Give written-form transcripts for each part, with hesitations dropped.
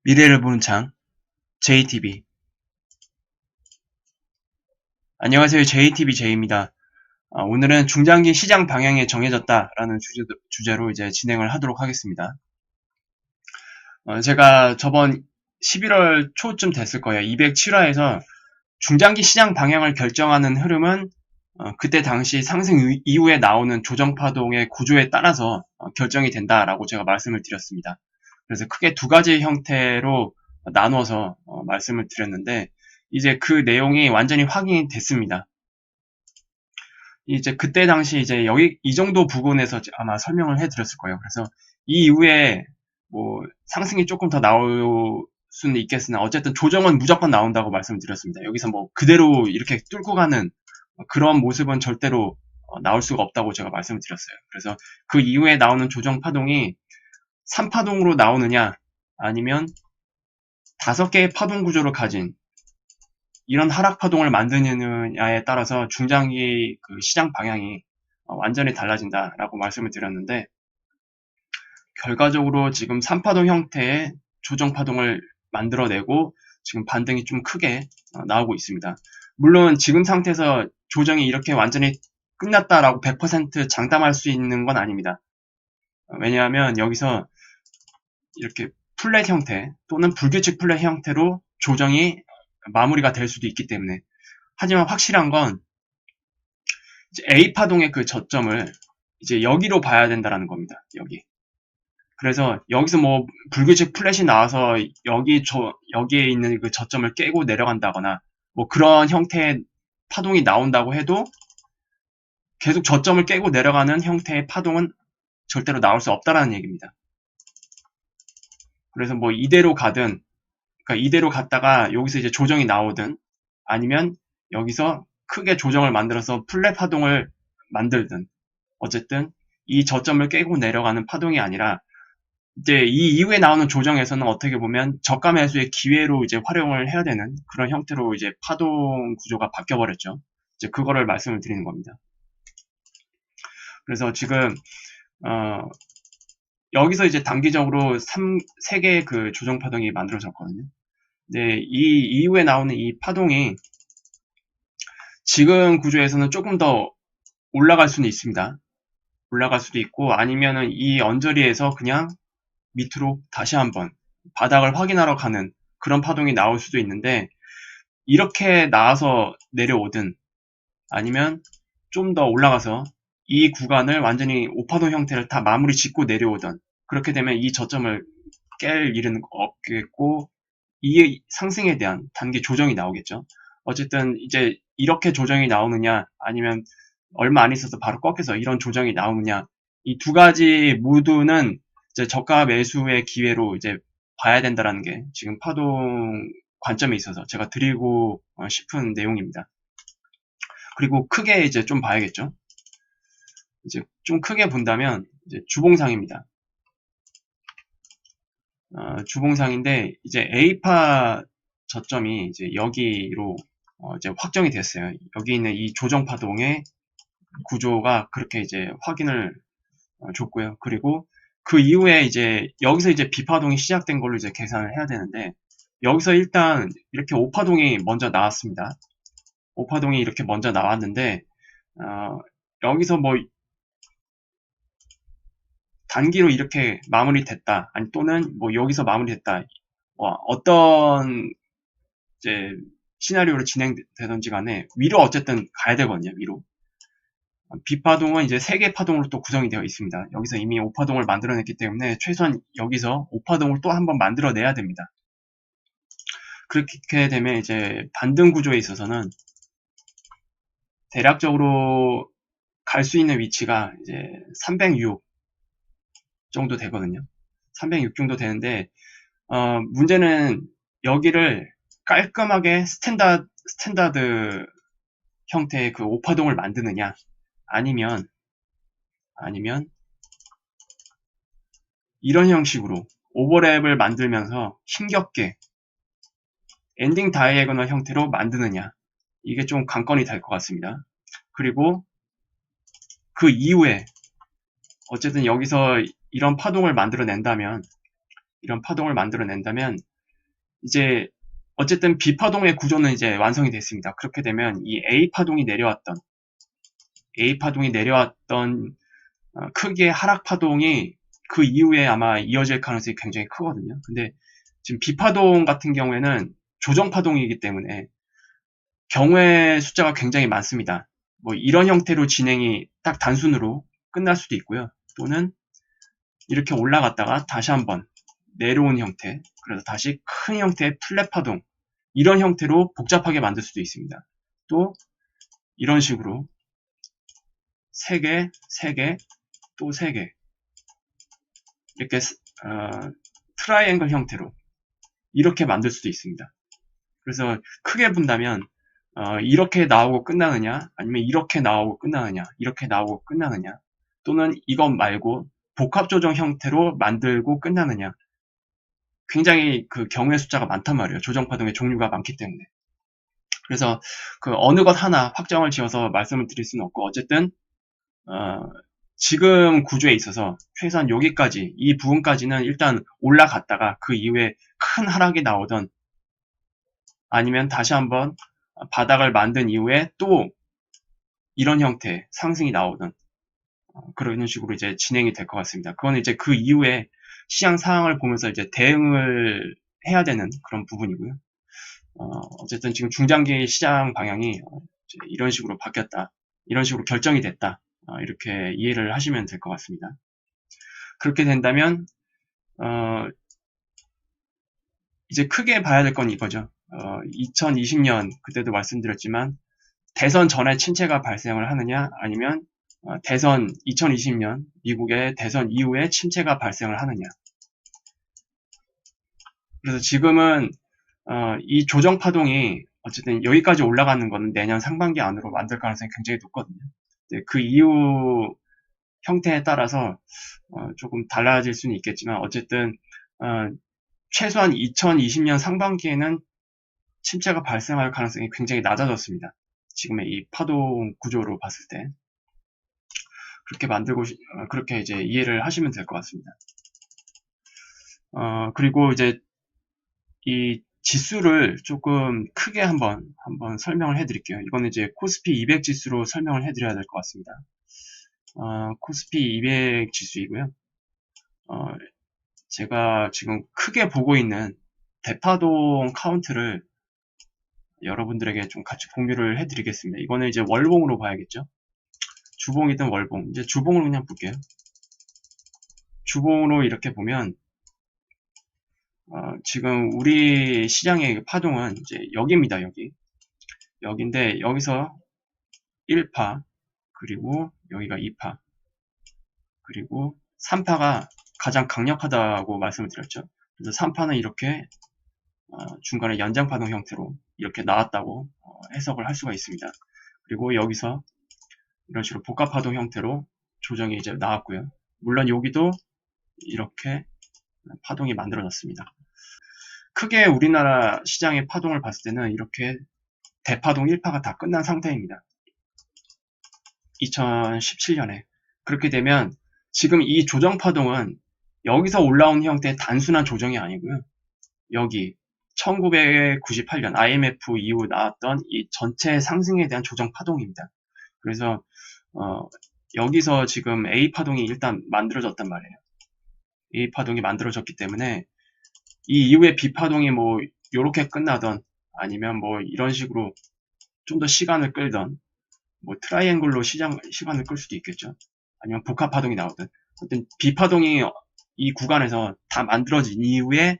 미래를 보는 창 JTB. 안녕하세요. JTB J입니다. 오늘은 중장기 시장 방향이 정해졌다라는 주제로 이제 진행을 하도록 하겠습니다. 제가 저번 11월 초쯤 됐을 거예요. 207화에서 중장기 시장 방향을 결정하는 흐름은 그때 당시 상승 이후에 나오는 조정파동의 구조에 따라서 결정이 된다라고 제가 말씀을 드렸습니다. 그래서 크게 두 가지 형태로 나누어서 말씀을 드렸는데 이제 그 내용이 완전히 확인이 됐습니다. 이제 그때 당시 이제 여기 이 정도 부분에서 아마 설명을 해드렸을 거예요. 그래서 이 이후에 뭐 상승이 조금 더 나올 수는 있겠으나 어쨌든 조정은 무조건 나온다고 말씀드렸습니다. 여기서 뭐 그대로 이렇게 뚫고 가는 그런 모습은 절대로 나올 수가 없다고 제가 말씀을 드렸어요. 그래서 그 이후에 나오는 조정 파동이 3파동으로 나오느냐 아니면 5개의 파동 구조를 가진 이런 하락 파동을 만드느냐에 따라서 중장기 그 시장 방향이 완전히 달라진다라고 말씀을 드렸는데 결과적으로 지금 3파동 형태의 조정 파동을 만들어내고 지금 반등이 좀 크게 나오고 있습니다. 물론 지금 상태에서 조정이 이렇게 완전히 끝났다라고 100% 장담할 수 있는 건 아닙니다. 왜냐하면 여기서 이렇게 플랫 형태 또는 불규칙 플랫 형태로 조정이 마무리가 될 수도 있기 때문에 하지만 확실한 건 이제 A 파동의 그 저점을 이제 여기로 봐야 된다라는 겁니다. 여기. 그래서 여기서 뭐 불규칙 플랫이 나와서 여기에 있는 그 저점을 깨고 내려간다거나 뭐 그런 형태의 파동이 나온다고 해도 계속 저점을 깨고 내려가는 형태의 파동은 절대로 나올 수 없다라는 얘기입니다. 그래서 뭐 이대로 가든 그러니까 이대로 갔다가 여기서 이제 조정이 나오든 아니면 여기서 크게 조정을 만들어서 플랫 파동을 만들든 어쨌든 이 저점을 깨고 내려가는 파동이 아니라 이제 이 이후에 나오는 조정에서는 어떻게 보면 저가 매수의 기회로 이제 활용을 해야 되는 그런 형태로 이제 파동 구조가 바뀌어 버렸죠. 이제 그거를 말씀을 드리는 겁니다. 그래서 지금 여기서 이제 단기적으로 3개의 그 조정 파동이 만들어졌거든요. 네, 이 이후에 나오는 이 파동이 지금 구조에서는 조금 더 올라갈 수는 있습니다. 올라갈 수도 있고 아니면은 이 언저리에서 그냥 밑으로 다시 한번 바닥을 확인하러 가는 그런 파동이 나올 수도 있는데 이렇게 나와서 내려오든 아니면 좀 더 올라가서 이 구간을 완전히 5파동 형태를 다 마무리 짓고 내려오든 그렇게 되면 이 저점을 깰 일은 없겠고 이 상승에 대한 단기 조정이 나오겠죠. 어쨌든 이제 이렇게 조정이 나오느냐 아니면 얼마 안 있어서 바로 꺾여서 이런 조정이 나오느냐 이 두 가지 모두는 이제 저가 매수의 기회로 이제 봐야 된다라는 게 지금 파동 관점에 있어서 제가 드리고 싶은 내용입니다. 그리고 크게 이제 좀 봐야겠죠. 이제 좀 크게 본다면 이제 주봉상입니다. 주봉상인데 이제 A파 저점이 이제 여기로 이제 확정이 됐어요. 여기 있는 이 조정 파동의 구조가 그렇게 이제 확인을 줬고요. 그리고 그 이후에 이제 여기서 이제 B파동이 시작된 걸로 이제 계산을 해야 되는데 여기서 일단 이렇게 O파동이 먼저 나왔습니다. O파동이 이렇게 먼저 나왔는데 여기서 뭐 단기로 이렇게 마무리됐다. 아니 또는 뭐 여기서 마무리됐다. 어떤 이제 시나리오로 진행되던지 간에 위로 어쨌든 가야 되거든요. 위로. B파동은 이제 3개 파동으로 또 구성이 되어 있습니다. 여기서 이미 5파동을 만들어냈기 때문에 최소한 여기서 5파동을 또 한번 만들어내야 됩니다. 그렇게 되면 이제 반등 구조에 있어서는 대략적으로 갈 수 있는 위치가 이제 306 정도 되거든요. 306 정도 되는데 문제는 여기를 깔끔하게 스탠다드 형태의 그 5파동을 만드느냐 아니면 이런 형식으로 오버랩을 만들면서 힘겹게 엔딩 다이애고널 형태로 만드느냐 이게 좀 관건이 될 것 같습니다. 그리고 그 이후에 어쨌든 여기서 이런 파동을 만들어낸다면 이제 어쨌든 B파동의 구조는 이제 완성이 됐습니다. 그렇게 되면 이 A파동이 내려왔던 크기의 하락파동이 그 이후에 아마 이어질 가능성이 굉장히 크거든요. 근데 지금 B파동 같은 경우에는 조정파동이기 때문에 경우의 숫자가 굉장히 많습니다. 뭐 이런 형태로 진행이 딱 단순으로 끝날 수도 있고요. 또는 이렇게 올라갔다가 다시 한번 내려온 형태, 그래서 다시 큰 형태의 플랫 파동, 이런 형태로 복잡하게 만들 수도 있습니다. 또 이런 식으로 3개, 3개, 또 3개 이렇게 트라이앵글 형태로 이렇게 만들 수도 있습니다. 그래서 크게 본다면 이렇게 나오고 끝나느냐, 아니면 이렇게 나오고 끝나느냐, 이렇게 나오고 끝나느냐, 또는 이것 말고 복합 조정 형태로 만들고 끝나느냐, 굉장히 그 경우의 숫자가 많단 말이에요. 조정 파동의 종류가 많기 때문에. 그래서 그 어느 것 하나 확정을 지어서 말씀을 드릴 수는 없고, 어쨌든 지금 구조에 있어서 최소한 여기까지, 이 부분까지는 일단 올라갔다가 그 이후에 큰 하락이 나오던, 아니면 다시 한번 바닥을 만든 이후에 또 이런 형태의 상승이 나오던, 그런 식으로 이제 진행이 될 것 같습니다. 그거는 이제 그 이후에 시장 상황을 보면서 이제 대응을 해야 되는 그런 부분이고요. 어쨌든 지금 중장기 시장 방향이 이런 식으로 바뀌었다, 이런 식으로 결정이 됐다, 이렇게 이해를 하시면 될 것 같습니다. 그렇게 된다면 이제 크게 봐야 될 건 이거죠. 2020년 그때도 말씀드렸지만 대선 전에 침체가 발생을 하느냐, 아니면 대선 2020년 미국의 대선 이후에 침체가 발생을 하느냐. 그래서 지금은 이 조정 파동이 어쨌든 여기까지 올라가는 거는 내년 상반기 안으로 만들 가능성이 굉장히 높거든요. 그 이후 형태에 따라서 조금 달라질 수는 있겠지만, 어쨌든 최소한 2020년 상반기에는 침체가 발생할 가능성이 굉장히 낮아졌습니다. 지금의 이 파동 구조로 봤을 때. 그렇게 이제 이해를 하시면 될 것 같습니다. 그리고 이제 이 지수를 조금 크게 한번 설명을 해드릴게요. 이거는 이제 코스피 200 지수로 설명을 해드려야 될 것 같습니다. 코스피 200 지수이고요. 제가 지금 크게 보고 있는 대파동 카운트를 여러분들에게 좀 같이 공유를 해드리겠습니다. 이거는 이제 월봉으로 봐야겠죠. 주봉이든 월봉. 이제 주봉으로 그냥 볼게요. 주봉으로 이렇게 보면 지금 우리 시장의 파동은 이제 여기입니다. 여기인데 여기서 1파, 그리고 여기가 2파, 그리고 3파가 가장 강력하다고 말씀을 드렸죠. 그래서 3파는 이렇게 중간에 연장파동 형태로 이렇게 나왔다고 해석을 할 수가 있습니다. 그리고 여기서 이런 식으로 복합파동 형태로 조정이 이제 나왔고요. 물론 여기도 이렇게 파동이 만들어졌습니다. 크게 우리나라 시장의 파동을 봤을 때는 이렇게 대파동 1파가 다 끝난 상태입니다. 2017년에. 그렇게 되면 지금 이 조정 파동은 여기서 올라온 형태의 단순한 조정이 아니고요. 여기 1998년 IMF 이후 나왔던 이 전체 상승에 대한 조정 파동입니다. 그래서 여기서 지금 A 파동이 일단 만들어졌단 말이에요. A 파동이 만들어졌기 때문에 이 이후에 B 파동이 뭐 요렇게 끝나던, 아니면 뭐 이런 식으로 좀 더 시간을 끌던, 뭐 트라이앵글로 시간을 끌 수도 있겠죠. 아니면 복합 파동이 나오든, 어떤 B 파동이 이 구간에서 다 만들어진 이후에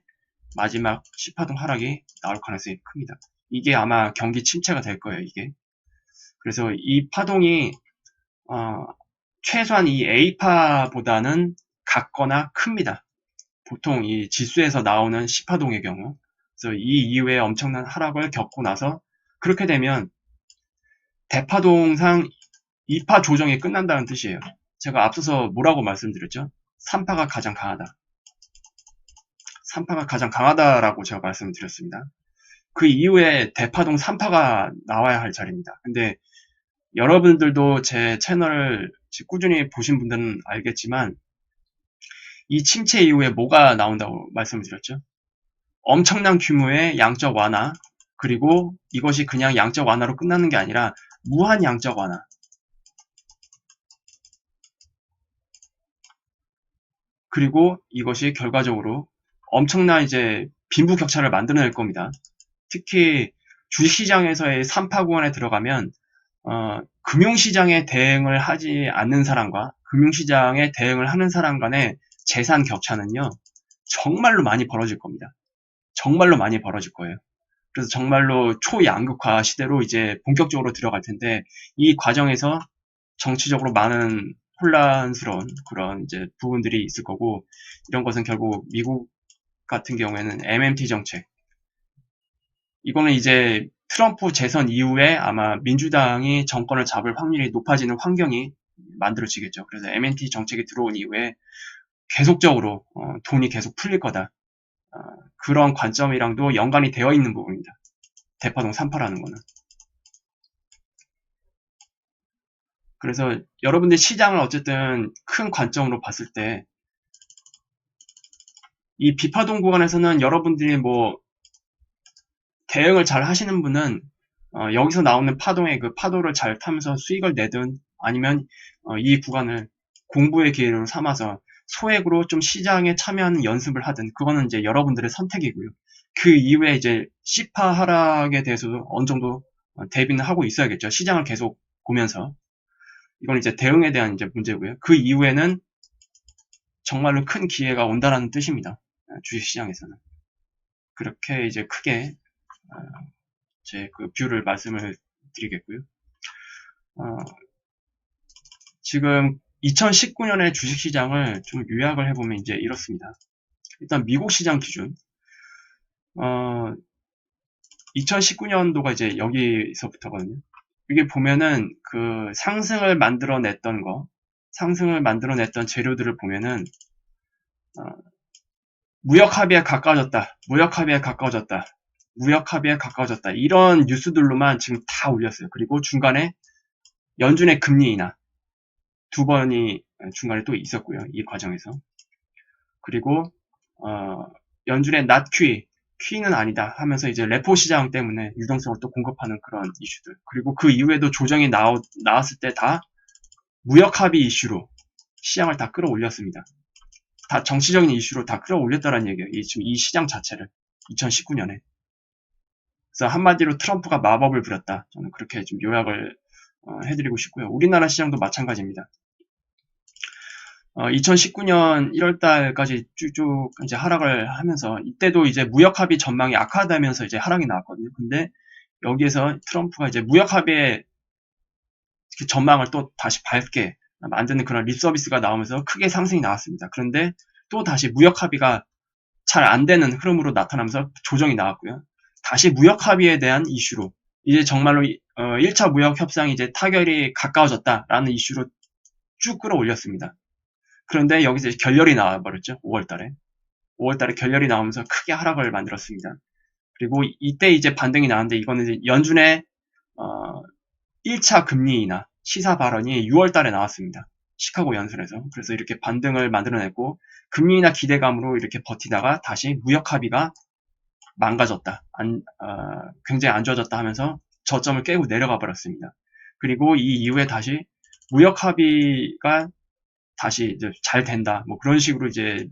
마지막 C파동 하락이 나올 가능성이 큽니다. 이게 아마 경기 침체가 될 거예요, 이게. 그래서 이 파동이 최소한 이 A파보다는 같거나 큽니다. 보통 이 지수에서 나오는 C파동의 경우. 그래서 이 이후에 엄청난 하락을 겪고 나서, 그렇게 되면 대파동상 2파 조정이 끝난다는 뜻이에요. 제가 앞서서 뭐라고 말씀드렸죠? 3파가 가장 강하다. 3파가 가장 강하다라고 제가 말씀드렸습니다. 그 이후에 대파동 3파가 나와야 할 자리입니다. 근데 여러분들도 제 채널을 꾸준히 보신 분들은 알겠지만, 이 침체 이후에 뭐가 나온다고 말씀을 드렸죠? 엄청난 규모의 양적 완화, 그리고 이것이 그냥 양적 완화로 끝나는 게 아니라 무한 양적 완화. 그리고 이것이 결과적으로 엄청난 이제 빈부격차를 만들어낼 겁니다. 특히 주식시장에서의 삼파구간에 들어가면 금융시장에 대응을 하지 않는 사람과 금융시장에 대응을 하는 사람 간의 재산 격차는요, 정말로 많이 벌어질 겁니다. 정말로 많이 벌어질 거예요. 그래서 정말로 초양극화 시대로 이제 본격적으로 들어갈 텐데, 이 과정에서 정치적으로 많은 혼란스러운 그런 이제 부분들이 있을 거고, 이런 것은 결국 미국 같은 경우에는 MMT 정책, 이거는 이제 트럼프 재선 이후에 아마 민주당이 정권을 잡을 확률이 높아지는 환경이 만들어지겠죠. 그래서 MMT 정책이 들어온 이후에 계속적으로 돈이 계속 풀릴 거다. 그런 관점이랑도 연관이 되어 있는 부분입니다. 대파동 3파라는 거는. 그래서 여러분들 시장을 어쨌든 큰 관점으로 봤을 때 이 비파동 구간에서는 여러분들이 뭐 대응을 잘 하시는 분은 여기서 나오는 파동의 그 파도를 잘 타면서 수익을 내든 아니면 이 구간을 공부의 기회로 삼아서 소액으로 좀 시장에 참여하는 연습을 하든 그거는 이제 여러분들의 선택이고요. 그 이후에 이제 C파 하락에 대해서도 어느 정도 대비는 하고 있어야겠죠. 시장을 계속 보면서. 이건 이제 대응에 대한 이제 문제고요. 그 이후에는 정말로 큰 기회가 온다라는 뜻입니다. 주식시장에서는. 그렇게 이제 크게 제 그 뷰를 말씀을 드리겠고요. 지금 2019년의 주식시장을 좀 요약을 해보면 이제 이렇습니다. 일단 미국 시장 기준, 2019년도가 이제 여기서부터거든요. 이게 보면은 그 상승을 만들어냈던 재료들을 보면은 무역 합의에 가까워졌다, 이런 뉴스들로만 지금 다 올렸어요. 그리고 중간에 연준의 금리 인하 두 번이 중간에 또 있었고요. 이 과정에서. 그리고 연준의 not QE는 아니다 하면서 이제 레포 시장 때문에 유동성을 또 공급하는 그런 이슈들. 그리고 그 이후에도 조정이 나왔을 때 다 무역 합의 이슈로 시장을 다 끌어올렸습니다. 다 정치적인 이슈로 다 끌어올렸다는 얘기예요. 지금 이 시장 자체를 2019년에. 그래서 한마디로 트럼프가 마법을 부렸다. 저는 그렇게 좀 요약을 해드리고 싶고요. 우리나라 시장도 마찬가지입니다. 2019년 1월달까지 쭉쭉 이제 하락을 하면서 이때도 이제 무역 합의 전망이 악화되면서 이제 하락이 나왔거든요. 근데 여기에서 트럼프가 이제 무역 합의의 전망을 또 다시 밝게 만드는 그런 립 서비스가 나오면서 크게 상승이 나왔습니다. 그런데 또 다시 무역 합의가 잘 안 되는 흐름으로 나타나면서 조정이 나왔고요. 다시 무역 합의에 대한 이슈로 이제 정말로 1차 무역 협상이 이제 타결이 가까워졌다라는 이슈로 쭉 끌어올렸습니다. 그런데 여기서 결렬이 나와버렸죠. 5월달에 결렬이 나오면서 크게 하락을 만들었습니다. 그리고 이때 이제 반등이 나왔는데 이거는 이제 연준의 1차 금리 인하 시사 발언이 6월달에 나왔습니다. 시카고 연설에서. 그래서 이렇게 반등을 만들어냈고 금리 인하 기대감으로 이렇게 버티다가 다시 무역 합의가 망가졌다. 굉장히 안 좋아졌다 하면서 저점을 깨고 내려가 버렸습니다. 그리고 이 이후에 다시 무역 합의가 다시 이제 잘 된다. 뭐 그런 식으로 이제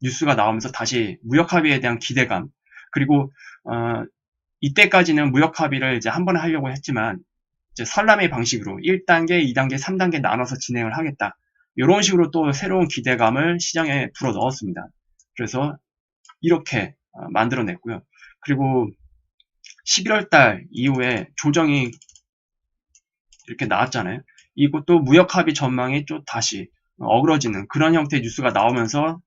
뉴스가 나오면서 다시 무역 합의에 대한 기대감. 그리고 이때까지는 무역 합의를 이제 한 번에 하려고 했지만 이제 살라미 방식으로 1단계, 2단계, 3단계 나눠서 진행을 하겠다. 이런 식으로 또 새로운 기대감을 시장에 불어 넣었습니다. 그래서 이렇게 만들어냈고요. 그리고 11월달 이후에 조정이 이렇게 나왔잖아요. 이것도 무역 합의 전망이 또 다시 어그러지는 그런 형태의 뉴스가 나오면서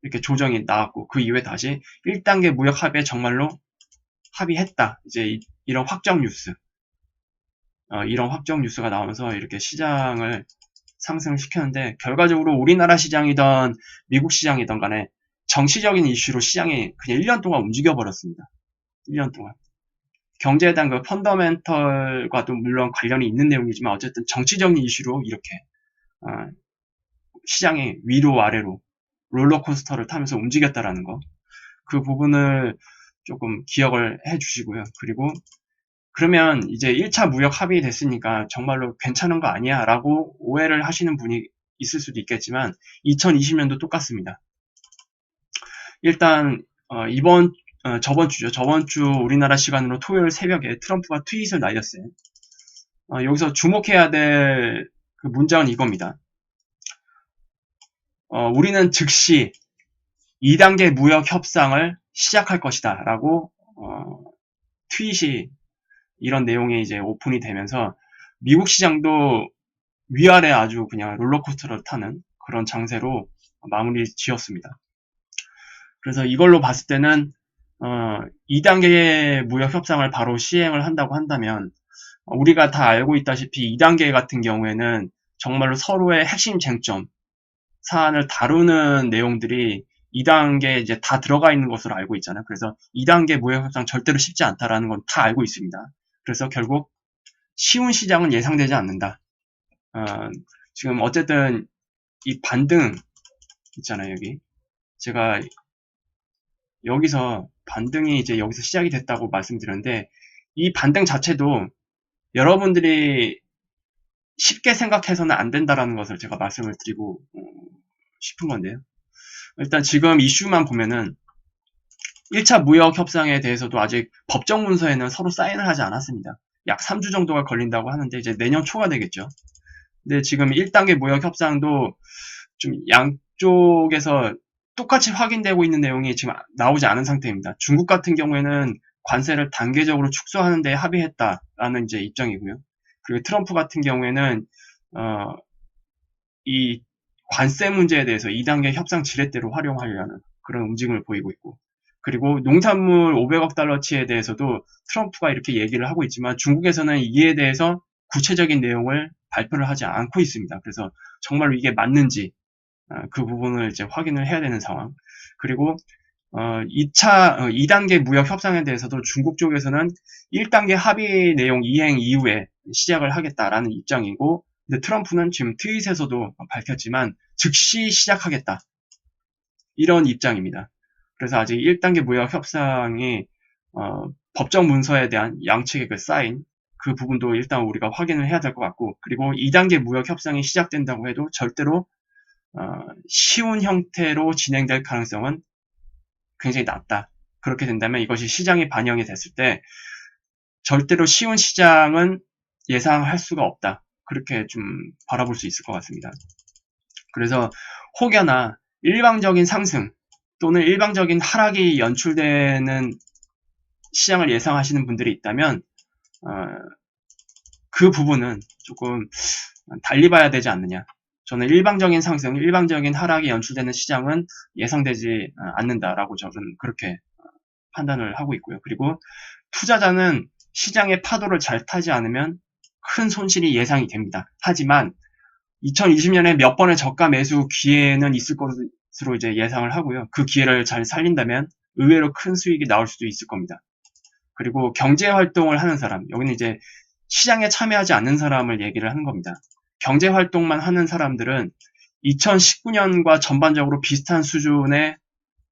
이렇게 조정이 나왔고 그 이후에 다시 1단계 무역 합의에 정말로 합의했다. 이제 이런 확정 뉴스가 나오면서 이렇게 시장을 상승시켰는데 결과적으로 우리나라 시장이든 미국 시장이든 간에 정치적인 이슈로 시장이 그냥 1년 동안 움직여 버렸습니다. 1년 동안. 경제에 대한 그 펀더멘털과도 물론 관련이 있는 내용이지만 어쨌든 정치적인 이슈로 이렇게 시장이 위로 아래로 롤러코스터를 타면서 움직였다라는 거. 그 부분을 조금 기억을 해 주시고요. 그리고 그러면 이제 1차 무역 합의가 됐으니까 정말로 괜찮은 거 아니야? 라고 오해를 하시는 분이 있을 수도 있겠지만 2020년도 똑같습니다. 일단 저번 주죠. 저번 주 우리나라 시간으로 토요일 새벽에 트럼프가 트윗을 날렸어요. 여기서 주목해야 될 그 문장은 이겁니다. 우리는 즉시 2단계 무역 협상을 시작할 것이다 라고 트윗이 이런 내용이 이제 오픈이 되면서 미국 시장도 위아래 아주 그냥 롤러코스터를 타는 그런 장세로 마무리 지었습니다. 그래서 이걸로 봤을 때는 2단계 무역 협상을 바로 시행을 한다고 한다면 우리가 다 알고 있다시피 2단계 같은 경우에는 정말로 서로의 핵심 쟁점 사안을 다루는 내용들이 2단계에 이제 다 들어가 있는 것으로 알고 있잖아요. 그래서 2단계 무역 협상 절대로 쉽지 않다라는 건 다 알고 있습니다. 그래서 결국 쉬운 시장은 예상되지 않는다. 지금 어쨌든 이 반등 있잖아요, 여기. 제가 여기서 반등이 이제 여기서 시작이 됐다고 말씀드렸는데 이 반등 자체도 여러분들이 쉽게 생각해서는 안 된다라는 것을 제가 말씀을 드리고 싶은 건데요. 일단 지금 이슈만 보면은 1차 무역 협상에 대해서도 아직 법정 문서에는 서로 사인을 하지 않았습니다. 약 3주 정도가 걸린다고 하는데 이제 내년 초가 되겠죠. 근데 지금 1단계 무역 협상도 좀 양쪽에서 똑같이 확인되고 있는 내용이 지금 나오지 않은 상태입니다. 중국 같은 경우에는 관세를 단계적으로 축소하는 데 합의했다라는 이제 입장이고요. 그리고 트럼프 같은 경우에는 이 관세 문제에 대해서 2단계 협상 지렛대로 활용하려는 그런 움직임을 보이고 있고, 그리고 농산물 500억 달러치에 대해서도 트럼프가 이렇게 얘기를 하고 있지만 중국에서는 이에 대해서 구체적인 내용을 발표를 하지 않고 있습니다. 그래서 정말로 이게 맞는지 그 부분을 이제 확인을 해야 되는 상황. 그리고 2단계 무역 협상에 대해서도 중국 쪽에서는 1단계 합의 내용 이행 이후에 시작을 하겠다라는 입장이고, 근데 트럼프는 지금 트윗에서도 밝혔지만 즉시 시작하겠다 이런 입장입니다. 그래서 아직 1단계 무역 협상이 법정 문서에 대한 양측의 그 사인 그 부분도 일단 우리가 확인을 해야 될 것 같고, 그리고 2단계 무역 협상이 시작된다고 해도 절대로 쉬운 형태로 진행될 가능성은 굉장히 낮다. 그렇게 된다면 이것이 시장에 반영이 됐을 때 절대로 쉬운 시장은 예상할 수가 없다. 그렇게 좀 바라볼 수 있을 것 같습니다. 그래서 혹여나 일방적인 상승 또는 일방적인 하락이 연출되는 시장을 예상하시는 분들이 있다면 그 부분은 조금 달리 봐야 되지 않느냐. 저는 일방적인 상승, 일방적인 하락이 연출되는 시장은 예상되지 않는다라고 저는 그렇게 판단을 하고 있고요. 그리고 투자자는 시장의 파도를 잘 타지 않으면 큰 손실이 예상이 됩니다. 하지만 2020년에 몇 번의 저가 매수 기회는 있을 것으로 이제 예상을 하고요. 그 기회를 잘 살린다면 의외로 큰 수익이 나올 수도 있을 겁니다. 그리고 경제 활동을 하는 사람, 여기는 이제 시장에 참여하지 않는 사람을 얘기를 하는 겁니다. 경제 활동만 하는 사람들은 2019년과 전반적으로 비슷한 수준의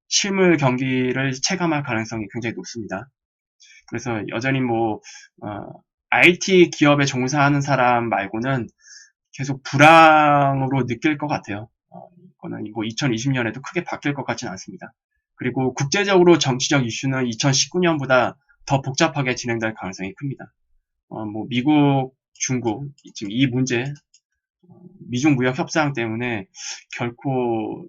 실물 경기를 체감할 가능성이 굉장히 높습니다. 그래서 여전히 IT 기업에 종사하는 사람 말고는 계속 불황으로 느낄 것 같아요. 이거는 2020년에도 크게 바뀔 것 같지는 않습니다. 그리고 국제적으로 정치적 이슈는 2019년보다 더 복잡하게 진행될 가능성이 큽니다. 미국, 중국, 지금 이 문제, 미중 무역 협상 때문에 결코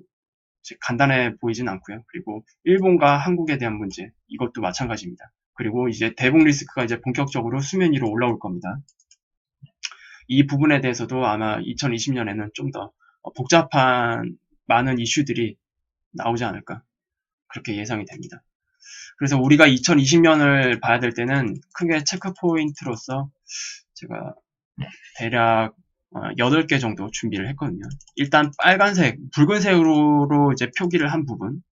간단해 보이진 않고요. 그리고 일본과 한국에 대한 문제, 이것도 마찬가지입니다. 그리고 이제 대북 리스크가 이제 본격적으로 수면 위로 올라올 겁니다. 이 부분에 대해서도 아마 2020년에는 좀 더 복잡한 많은 이슈들이 나오지 않을까 그렇게 예상이 됩니다. 그래서 우리가 2020년을 봐야 될 때는 크게 체크 포인트로서 제가 대략 8개 정도 준비를 했거든요. 일단 빨간색, 붉은색으로 이제 표기를 한 부분,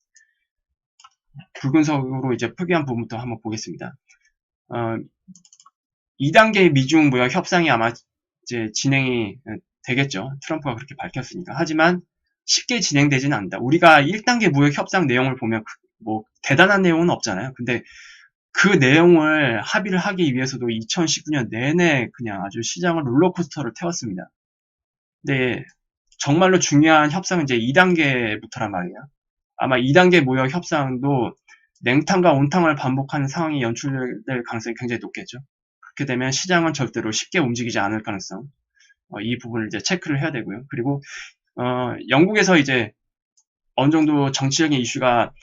붉은색으로 이제 표기한 부분부터 한번 보겠습니다. 2단계 미중 무역 협상이 아마 이제 진행이 되겠죠. 트럼프가 그렇게 밝혔으니까. 하지만 쉽게 진행되지는 않는다. 우리가 1단계 무역 협상 내용을 보면 뭐 대단한 내용은 없잖아요. 근데 그 내용을 합의를 하기 위해서도 2019년 내내 그냥 아주 시장을 롤러코스터를 태웠습니다. 근데 정말로 중요한 협상은 이제 2단계부터란 말이에요. 아마 2단계 무역 협상도 냉탕과 온탕을 반복하는 상황이 연출될 가능성이 굉장히 높겠죠. 그렇게 되면 시장은 절대로 쉽게 움직이지 않을 가능성, 이 부분을 이제 체크를 해야 되고요. 그리고 영국에서 이제 어느 정도 정치적인 이슈가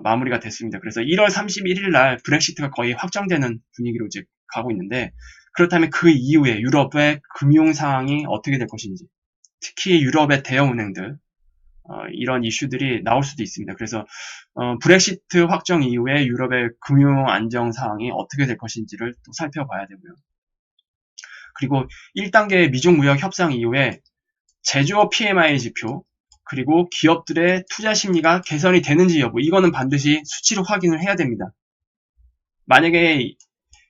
마무리가 됐습니다. 그래서 1월 31일 날 브렉시트가 거의 확정되는 분위기로 이제 가고 있는데, 그렇다면 그 이후에 유럽의 금융 상황이 어떻게 될 것인지, 특히 유럽의 대형 은행들, 이런 이슈들이 나올 수도 있습니다. 그래서 브렉시트 확정 이후에 유럽의 금융 안정 상황이 어떻게 될 것인지를 또 살펴봐야 되고요. 그리고 1단계 미중 무역 협상 이후에 제조업 PMI 지표, 그리고 기업들의 투자 심리가 개선이 되는지 여부, 이거는 반드시 수치로 확인을 해야 됩니다. 만약에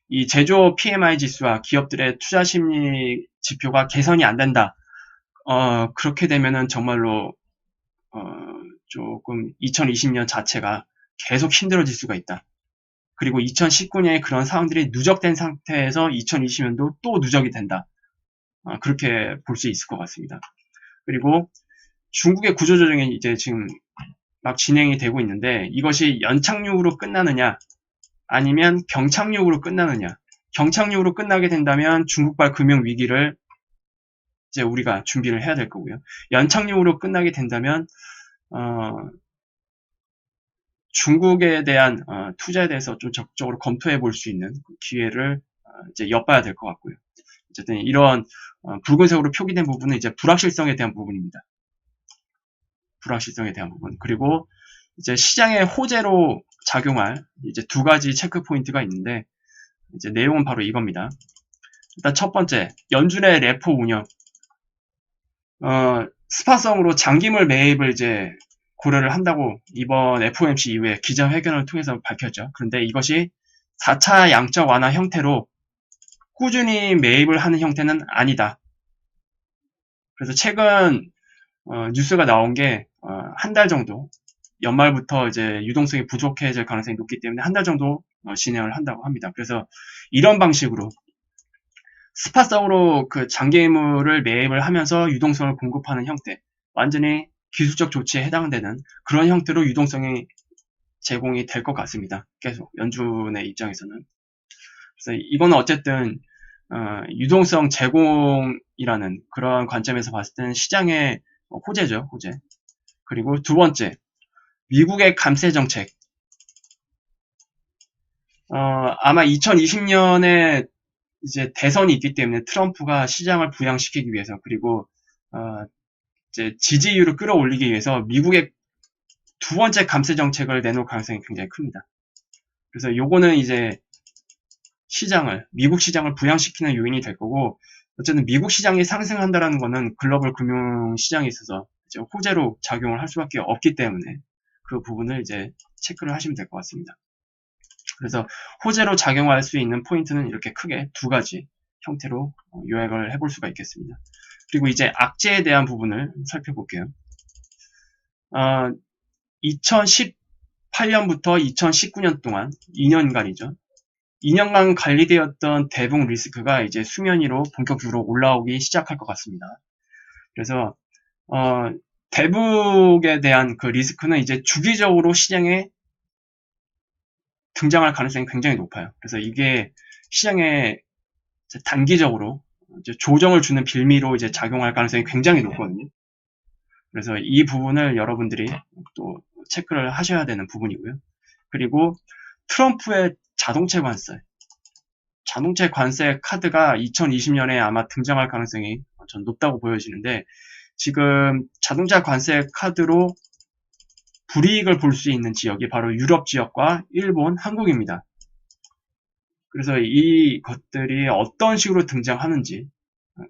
이 제조업 PMI 지수와 기업들의 투자 심리 지표가 개선이 안 된다, 그렇게 되면은 정말로 조금 2020년 자체가 계속 힘들어질 수가 있다. 그리고 2019년에 그런 상황들이 누적된 상태에서 2020년도 또 누적이 된다. 그렇게 볼 수 있을 것 같습니다. 그리고 중국의 구조조정이 이제 지금 막 진행이 되고 있는데, 이것이 연착륙으로 끝나느냐 아니면 병착륙으로 끝나느냐. 경착륙으로 끝나게 된다면 중국발 금융위기를 이제 우리가 준비를 해야 될 거고요. 연착륙으로 끝나게 된다면 중국에 대한 투자에 대해서 좀 적극적으로 검토해 볼 수 있는 기회를 이제 엿봐야 될 것 같고요. 어쨌든 이런 붉은색으로 표기된 부분은 이제 불확실성에 대한 부분입니다. 불확실성에 대한 부분. 그리고 이제 시장의 호재로 작용할 이제 두 가지 체크 포인트가 있는데, 이제 내용은 바로 이겁니다. 일단 첫 번째, 연준의 레포 운영. 스파성으로 장기물 매입을 이제 고려를 한다고 이번 FOMC 이후에 기자회견을 통해서 밝혔죠. 그런데 이것이 4차 양적 완화 형태로 꾸준히 매입을 하는 형태는 아니다. 그래서 최근 뉴스가 나온 게 한 달 정도, 연말부터 이제 유동성이 부족해질 가능성이 높기 때문에 한 달 정도 진행을 한다고 합니다. 그래서 이런 방식으로 스팟성으로 그 장기물을 매입을 하면서 유동성을 공급하는 형태, 완전히 기술적 조치에 해당되는 그런 형태로 유동성이 제공이 될 것 같습니다. 계속 연준의 입장에서는. 그래서 이거는 어쨌든 유동성 제공이라는 그런 관점에서 봤을 때는 시장의 호재죠, 호재. 그리고 두 번째, 미국의 감세 정책. 아마 2020년에 이제 대선이 있기 때문에 트럼프가 시장을 부양시키기 위해서, 그리고 이제 지지율을 끌어올리기 위해서 미국의 두 번째 감세 정책을 내놓을 가능성이 굉장히 큽니다. 그래서 요거는 이제 미국 시장을 부양시키는 요인이 될 거고, 어쨌든 미국 시장이 상승한다라는 거는 글로벌 금융 시장에 있어서 이제 호재로 작용을 할 수밖에 없기 때문에 그 부분을 이제 체크를 하시면 될 것 같습니다. 그래서 호재로 작용할 수 있는 포인트는 이렇게 크게 두 가지 형태로 요약을 해볼 수가 있겠습니다. 그리고 이제 악재에 대한 부분을 살펴볼게요. 2018년부터 2019년 동안 2년간이죠. 2년간 관리되었던 대북 리스크가 이제 수면 위로 본격적으로 올라오기 시작할 것 같습니다. 그래서 대북에 대한 그 리스크는 이제 주기적으로 시장에 등장할 가능성이 굉장히 높아요. 그래서 이게 시장에 단기적으로 이제 조정을 주는 빌미로 이제 작용할 가능성이 굉장히 높거든요. 그래서 이 부분을 여러분들이 또 체크를 하셔야 되는 부분이고요. 그리고 트럼프의 자동차 관세 카드가 2020년에 아마 등장할 가능성이 전 높다고 보여지는데, 지금 자동차 관세 카드로 불이익을 볼 수 있는 지역이 바로 유럽 지역과 일본, 한국입니다. 그래서 이 것들이 어떤 식으로 등장하는지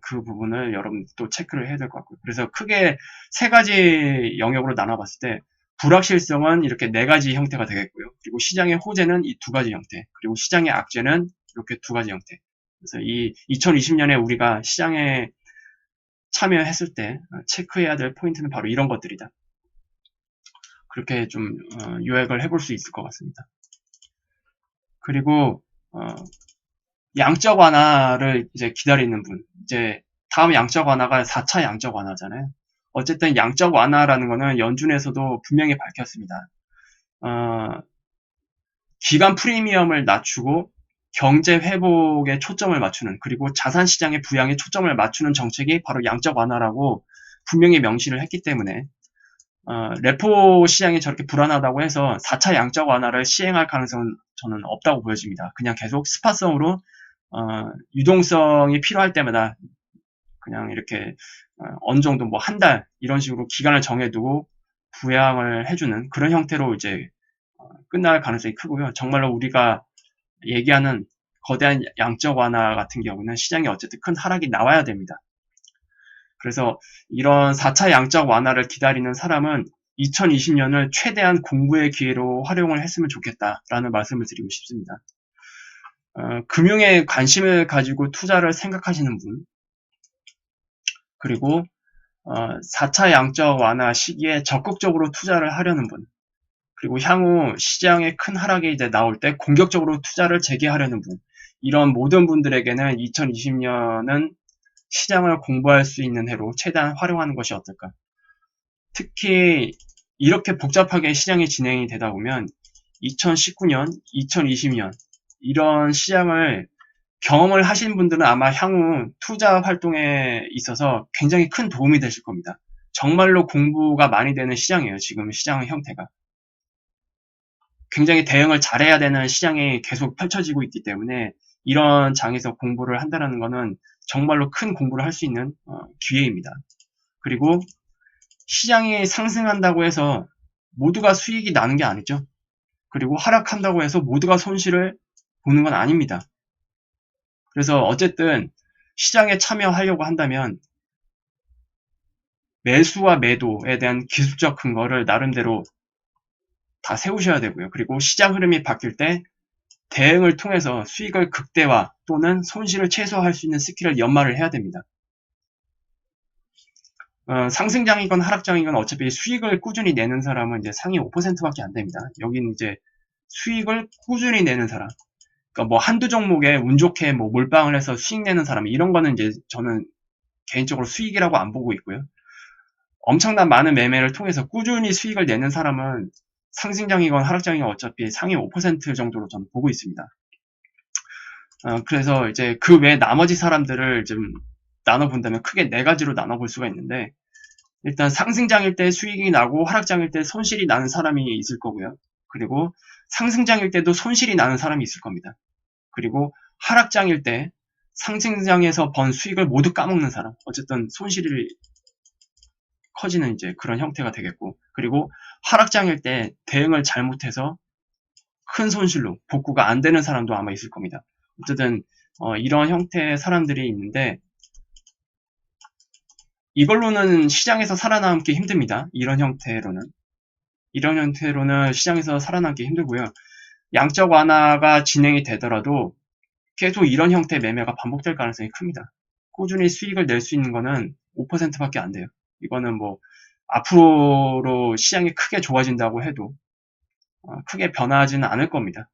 그 부분을 여러분들 또 체크를 해야 될 것 같고요. 그래서 크게 세 가지 영역으로 나눠봤을 때 불확실성은 이렇게 네 가지 형태가 되겠고요. 그리고 시장의 호재는 이 두 가지 형태, 그리고 시장의 악재는 이렇게 두 가지 형태. 그래서 이 2020년에 우리가 시장에 참여했을 때 체크해야 될 포인트는 바로 이런 것들이다. 그렇게 좀 요약을 해볼 수 있을 것 같습니다. 그리고 양적 완화를 이제 기다리는 분, 이제 다음 양적 완화가 4차 양적 완화잖아요. 어쨌든 양적 완화라는 거는 연준에서도 분명히 밝혔습니다. 기간 프리미엄을 낮추고 경제 회복에 초점을 맞추는, 그리고 자산 시장의 부양에 초점을 맞추는 정책이 바로 양적 완화라고 분명히 명시를 했기 때문에 레포 시장이 저렇게 불안하다고 해서 4차 양적 완화를 시행할 가능성은 저는 없다고 보여집니다. 그냥 계속 스팟성으로 유동성이 필요할 때마다 그냥 이렇게 어느 정도 뭐 한 달 이런 식으로 기간을 정해두고 부양을 해주는 그런 형태로 이제 끝날 가능성이 크고요. 정말로 우리가 얘기하는 거대한 양적 완화 같은 경우는 시장에 어쨌든 큰 하락이 나와야 됩니다. 그래서 이런 4차 양적 완화를 기다리는 사람은 2020년을 최대한 공부의 기회로 활용을 했으면 좋겠다라는 말씀을 드리고 싶습니다. 금융에 관심을 가지고 투자를 생각하시는 분, 그리고 4차 양적 완화 시기에 적극적으로 투자를 하려는 분, 그리고 향후 시장의 큰 하락이 이제 나올 때 공격적으로 투자를 재개하려는 분, 이런 모든 분들에게는 2020년은 시장을 공부할 수 있는 해로 최대한 활용하는 것이 어떨까. 특히 이렇게 복잡하게 시장이 진행이 되다 보면 2019년, 2020년 이런 시장을 경험을 하신 분들은 아마 향후 투자 활동에 있어서 굉장히 큰 도움이 되실 겁니다. 정말로 공부가 많이 되는 시장이에요. 지금 시장 형태가. 굉장히 대응을 잘해야 되는 시장이 계속 펼쳐지고 있기 때문에 이런 장에서 공부를 한다는 것은 정말로 큰 공부를 할 수 있는 기회입니다. 그리고 시장이 상승한다고 해서 모두가 수익이 나는 게 아니죠. 그리고 하락한다고 해서 모두가 손실을 보는 건 아닙니다. 그래서 어쨌든 시장에 참여하려고 한다면 매수와 매도에 대한 기술적 근거를 나름대로 다 세우셔야 되고요. 그리고 시장 흐름이 바뀔 때 대응을 통해서 수익을 극대화 또는 손실을 최소화할 수 있는 스킬을 연마를 해야 됩니다. 상승장이건 하락장이건 어차피 수익을 꾸준히 내는 사람은 이제 상위 5%밖에 안 됩니다. 여기는 이제 수익을 꾸준히 내는 사람. 그러니까 뭐 한두 종목에 운 좋게 뭐 몰빵을 해서 수익 내는 사람, 이런 거는 이제 저는 개인적으로 수익이라고 안 보고 있고요. 엄청난 많은 매매를 통해서 꾸준히 수익을 내는 사람은 상승장이건 하락장이건 어차피 상위 5% 정도로 저는 보고 있습니다. 그래서 이제 그 외 나머지 사람들을 좀 나눠본다면 크게 네 가지로 나눠볼 수가 있는데, 일단 상승장일 때 수익이 나고 하락장일 때 손실이 나는 사람이 있을 거고요. 그리고 상승장일 때도 손실이 나는 사람이 있을 겁니다. 그리고 하락장일 때 상승장에서 번 수익을 모두 까먹는 사람, 어쨌든 손실이 커지는 이제 그런 형태가 되겠고, 그리고 하락장일 때 대응을 잘못해서 큰 손실로 복구가 안 되는 사람도 아마 있을 겁니다. 어쨌든 이런 형태의 사람들이 있는데, 이걸로는 시장에서 살아남기 힘듭니다. 이런 형태로는 시장에서 살아남기 힘들고요. 양적 완화가 진행이 되더라도 계속 이런 형태의 매매가 반복될 가능성이 큽니다. 꾸준히 수익을 낼 수 있는 거는 5%밖에 안 돼요. 이거는 뭐 앞으로 시장이 크게 좋아진다고 해도 크게 변화하지는 않을 겁니다.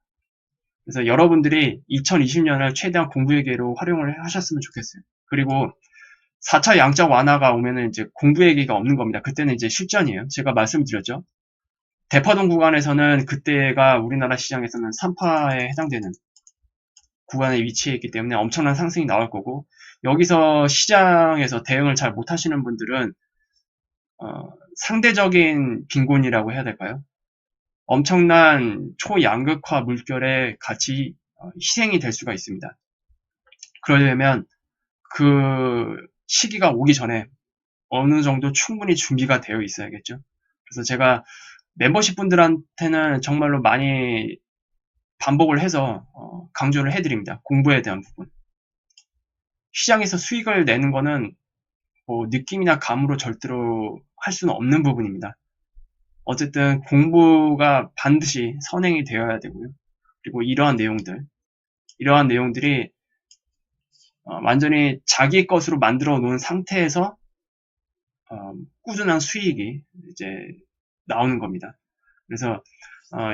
그래서 여러분들이 2020년을 최대한 공부의 기회로 활용을 하셨으면 좋겠어요. 그리고 4차 양적 완화가 오면은 이제 공부의 기회가 없는 겁니다. 그때는 이제 실전이에요. 제가 말씀드렸죠. 대파동 구간에서는 그때가 우리나라 시장에서는 3파에 해당되는 구간에 위치해 있기 때문에 엄청난 상승이 나올 거고, 여기서 시장에서 대응을 잘 못하시는 분들은 상대적인 빈곤이라고 해야 될까요? 엄청난 초양극화 물결에 같이 희생이 될 수가 있습니다. 그러려면 그 시기가 오기 전에 어느 정도 충분히 준비가 되어 있어야겠죠. 그래서 제가 멤버십 분들한테는 정말로 많이 반복을 해서 강조를 해드립니다. 공부에 대한 부분. 시장에서 수익을 내는 거는 뭐 느낌이나 감으로 절대로 할 수는 없는 부분입니다. 어쨌든 공부가 반드시 선행이 되어야 되고요. 그리고 이러한 내용들이 완전히 자기 것으로 만들어 놓은 상태에서 꾸준한 수익이 이제 나오는 겁니다. 그래서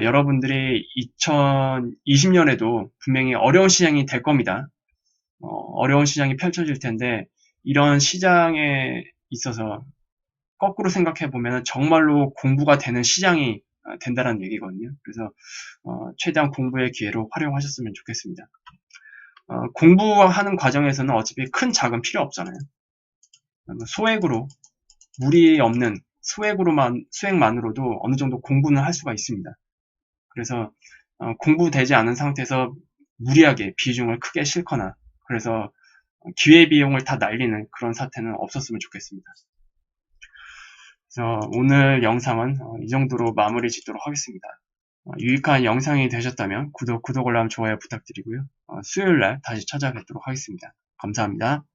여러분들이 2020년에도 분명히 어려운 시장이 될 겁니다. 어려운 시장이 펼쳐질 텐데 이런 시장에 있어서 거꾸로 생각해 보면 정말로 공부가 되는 시장이 된다는 얘기거든요. 그래서 최대한 공부의 기회로 활용하셨으면 좋겠습니다. 공부하는 과정에서는 어차피 큰 자금 필요 없잖아요. 소액으로 무리 없는 수액만으로도 어느 정도 공부는 할 수가 있습니다. 그래서 공부되지 않은 상태에서 무리하게 비중을 크게 싣거나 그래서 기회비용을 다 날리는 그런 사태는 없었으면 좋겠습니다. 그래서 오늘 영상은 이 정도로 마무리 짓도록 하겠습니다. 유익한 영상이 되셨다면 구독, 알람, 좋아요 부탁드리고요. 수요일날 다시 찾아뵙도록 하겠습니다. 감사합니다.